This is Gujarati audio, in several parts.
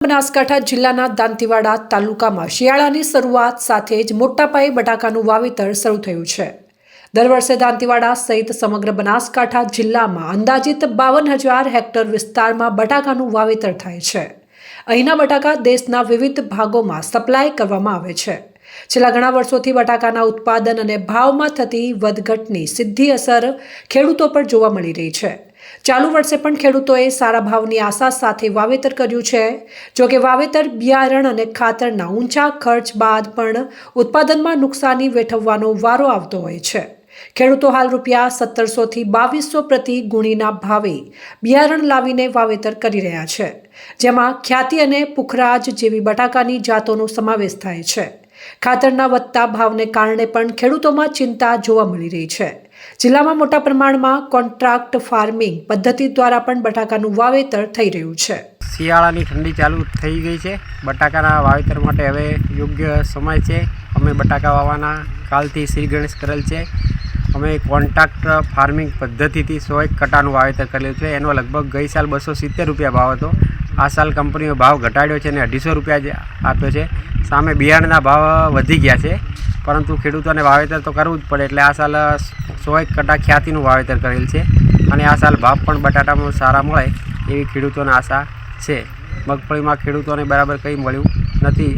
બનાસકાંઠા જિલ્લાના દાંતીવાડા તાલુકામાં શિયાળાની શરૂઆત સાથે જ મોટા પાયે બટાકાનું વાવેતર શરૂ થયું છે। દર વર્ષે દાંતીવાડા સહિત સમગ્ર બનાસકાંઠા જિલ્લામાં અંદાજિત 52,000 હેક્ટર વિસ્તારમાં બટાકાનું વાવેતર થાય છે। અહીંના બટાકા દેશના વિવિધ ભાગોમાં સપ્લાય કરવામાં આવે છે। છેલ્લા ઘણા વર્ષોથી બટાકાના ઉત્પાદન અને ભાવમાં થતી વધઘટની સીધી અસર ખેડૂતો પર જોવા મળી રહી છે। ચાલુ વર્ષે પણ ખેડૂતોએ સારા ભાવની આશા સાથે વાવેતર કર્યું છે। જો કે વાવેતર બિયારણ અને ખાતરના ઊંચા ખર્ચ બાદ પણ ઉત્પાદનમાં નુકસાની વેઠવવાનો વારો આવતો હોય છે। ખેડૂતો હાલ રૂપિયા 1700 થી 2200 પ્રતિ ગુણીના ભાવે બિયારણ લાવીને વાવેતર કરી રહ્યા છે, જેમાં ખ્યાતિ અને પુખરાજ જેવી બટાકાની જાતોનો સમાવેશ થાય છે। ખાતરના વધતા ભાવને કારણે પણ ખેડૂતોમાં ચિંતા જોવા મળી રહી છે। જિલ્લામાં મોટા પ્રમાણમાં કોન્ટ્રાક્ટ ફાર્મિંગ પદ્ધતિ દ્વારા પણ બટાકાનું વાવેતર થઈ રહ્યું છે। શિયાળાની ઠંડી ચાલુ થઈ ગઈ છે। બટાકાના વાવેતર માટે હવે યોગ્ય સમય છે। અમે બટાકા વાવવાના કાલથી શ્રી ગણેશ કરેલ છે। અમે કોન્ટ્રાક્ટ ફાર્મિંગ પદ્ધતિથી 101 કટાનું વાવેતર કરેલું છે। એનો લગભગ ગઈ સાલ 270 રૂપિયા ભાવ હતો। આ સાલ કંપનીનો ભાવ ઘટાડ્યો છે અને 250 રૂપિયા જ આપ્યો છે। સામે બિયારણના ભાવ વધી ગયા છે, પરંતુ ખેડૂતોને વાવેતર તો કરવું જ પડે, એટલે આ સાલ 101 કટા ખ્યાતિનું વાવેતર કરેલ છે અને આ સાલ ભાવ પણ બટાટામાં સારા મળે એવી ખેડૂતોને આશા છે। મગફળીમાં ખેડૂતોને બરાબર કંઈ મળ્યું નથી,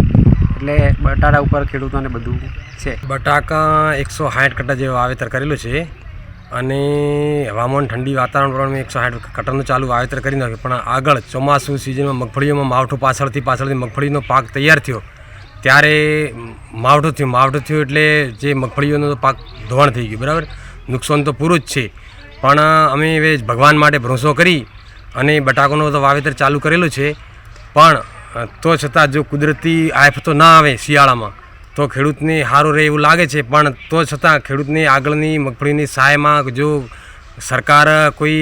એટલે બટાટા ઉપર ખેડૂતોને બધું છે। બટાકા 160 કટા જેવું વાવેતર કરેલું છે અને હવામાન ઠંડી વાતાવરણ પ્રમાણે 160 કટાનું ચાલુ વાવેતર કરી નાખ્યું, પણ આગળ ચોમાસું સિઝનમાં મગફળીઓમાં માવઠું પાછળથી મગફળીનો પાક તૈયાર થયો ત્યારે માવઠું થયું એટલે જે મગફળીઓનો પાક ધોવાણ થઈ ગયું, બરાબર। નુકસાન તો પૂરું જ છે, પણ અમે હવે ભગવાન માટે ભરોસો કરી અને બટાકાનું તો વાવેતર ચાલુ કરેલું છે। પણ તો છતાં જો કુદરતી આફતો ના આવે શિયાળામાં તો ખેડૂતને સારું રહે એવું લાગે છે, પણ તો છતાં ખેડૂતની આગળની મગફળીની સહાયમાં જો સરકાર કોઈ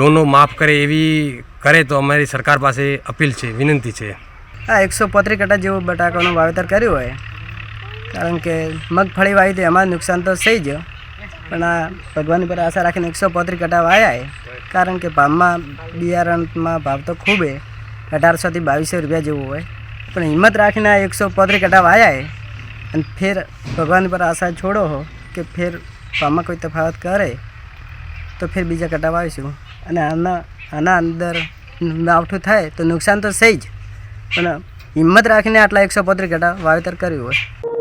લોનો માફ કરે એવી કરે તો અમારી સરકાર પાસે અપીલ છે, વિનંતી છે। આ 135 કટા જેવું બટાકાનું વાવેતર કર્યું હોય, કારણ કે મગફળી વાવી તો એમાં નુકસાન તો થઈ જ, પણ આ ભગવાન પર આશા રાખીને 135 કટા વાયા, કારણ કે ભાવમાં બિયારણમાં ભાવ તો ખૂબ 1800 થી 2200 રૂપિયા જેવું હોય, પણ હિંમત રાખીને આ 135 કટા વાયા અને ફેર ભગવાન પર આશા છોડો હો કે ફેર ભાવમાં કોઈ તફાવત કરે તો ફેર બીજા કટા વાવીશું। અને આના અંદર માવઠું થાય તો નુકસાન તો થઈ જ, પણ હિંમત રાખીને આટલા 135 કટા વાવેતર કર્યું હોય।